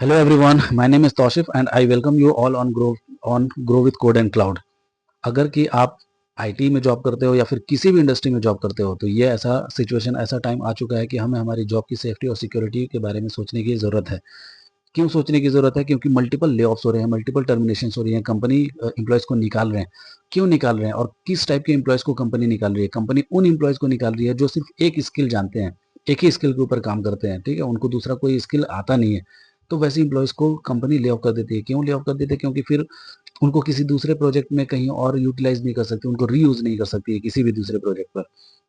Hello everyone, my name is Taushif and I welcome you all on Grow with Code and Cloud। अगर कि आप IT में job करते हो या फिर किसी भी इंडस्ट्री में जॉब करते हो तो ये ऐसा सिचुएशन ऐसा टाइम आ चुका है कि हमें हमारी जॉब की सेफ्टी और सिक्योरिटी के बारे में सोचने की ज़रूरत है। क्यों सोचने की ज़रूरत है? क्योंकि मल्टीपल ले-ऑफ्स हो रहे हैं, मल्टीपल टर्मिनेशंस हो रही हैं, कंपनी एम्प्लॉयज़ को निकाल रहे हैं। क्यों निकाल रहे हैं और किस टाइप के एम्प्लॉयज़ को कंपनी निकाल रही है? कंपनी उन एम्प्लॉयज़ को निकाल रही है जो सिर्फ़ एक स्किल जानते हैं, एक ही स्किल के ऊपर काम करते हैं, ठीक है? उनको दूसरा कोई स्किल आता नहीं है। तो वैसे एम्प्लॉयज़ को कंपनी ले ऑफ कर देती है। क्यों ले ऑफ कर देती है? क्योंकि फिर उनको किसी दूसरे प्रोजेक्ट में कहीं और यूटिलाइज़ नहीं कर सकती, उनको रीयूज़ नहीं कर सकती है किसी भी दूसरे प्रोजेक्ट पर।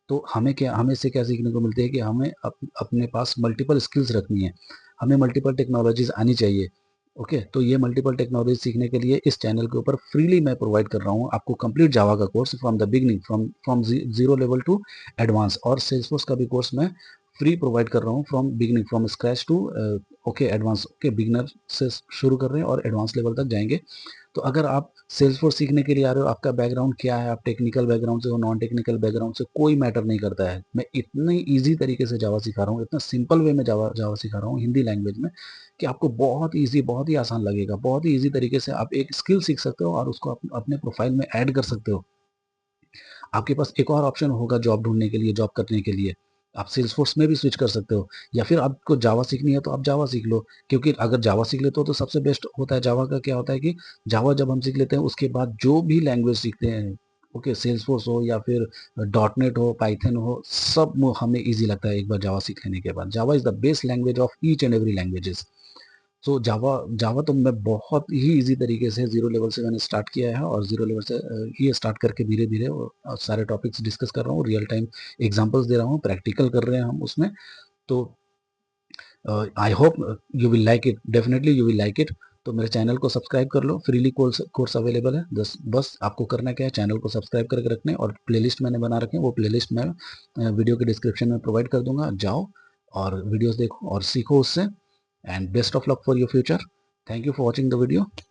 तो हमें इससे क्या सीखने को मिलती है कि हमें अपने पास मल्टीपल स्किल्स रखनी है। हमें मल्टीपल टेक्नोलॉजीज़ आनी चाहिए। ओके, तो ये मल्टीपल टेक्नोलॉजी सीखने के लिए इस चैनल के ऊपर फ्रीली मैं प्रोवाइड कर रहा हूँ आपको कंप्लीट जावा का course from the beginning from zero level to advance, और सेल्सफोर्स का भी कोर्स मैं फ्री प्रोवाइड कर रहा हूँ from beginning from scratch to okay advance. Okay, beginner से शुरू कर रहे हैं और एडवांस लेवल तक जाएंगे। तो अगर आप सेल्सफोर्स सीखने के लिए आ रहे हो, आपका बैकग्राउंड क्या है, आप टेक्निकल बैकग्राउंड से हो, नॉन टेक्निकल बैकग्राउंड से, कोई मैटर नहीं करता है। मैं इतनी ईजी तरीके से जावा सिखा रहा हूँ, इतना सिंपल वे में जावा जावा सिखा रहा हूँ हिंदी लैंग्वेज में कि आपको बहुत ईजी, बहुत ही आसान लगेगा। बहुत ही ईजी तरीके से आप एक स्किल सीख सकते हो और उसको अपने प्रोफाइल में ऐड कर सकते हो। आपके पास एक और ऑप्शन होगा जॉब ढूंढने के लिए, जॉब करने के लिए। आप सेल्सफोर्स में भी स्विच कर सकते हो, या फिर आपको जावा सीखनी है तो आप जावा सीख लो। क्योंकि अगर जावा सीख लेते हो तो सबसे बेस्ट होता है। जावा का क्या होता है कि जावा जब हम सीख लेते हैं उसके बाद जो भी लैंग्वेज सीखते हैं, ओके, सेल्सफोर्स हो या फिर डॉट नेट हो, पाइथन हो, सब हमें ईजी लगता है एक बार जावा सीख लेने के बाद। Java is the best language of each and every languages. So Java Java तो मैं बहुत ही इजी तरीके से ज़ीरो लेवल से मैंने स्टार्ट किया है, और ज़ीरो लेवल से ये स्टार्ट करके धीरे-धीरे सारे टॉपिक्स डिस्कस कर रहा हूँ, रियल टाइम एग्जांपल्स दे रहा हूँ, प्रैक्टिकल कर रहे हैं हम उसमें। तो I hope you will like it, definitely you will like it. तो मेरे चैनल को सब्सक्राइब कर लो, फ्रीली कोर्स कोर्स अवेलेबल है। बस आपको करना क्या है, चैनल को सब्सक्राइब करके रखना है, और प्लेलिस्ट मैंने बना रखे हैं, वो प्लेलिस्ट मैं वीडियो के डिस्क्रिप्शन में प्रोवाइड कर दूंगा। जाओ और वीडियोस देखो और सीखो उससे, and best of luck for your future. Thank you for watching the video.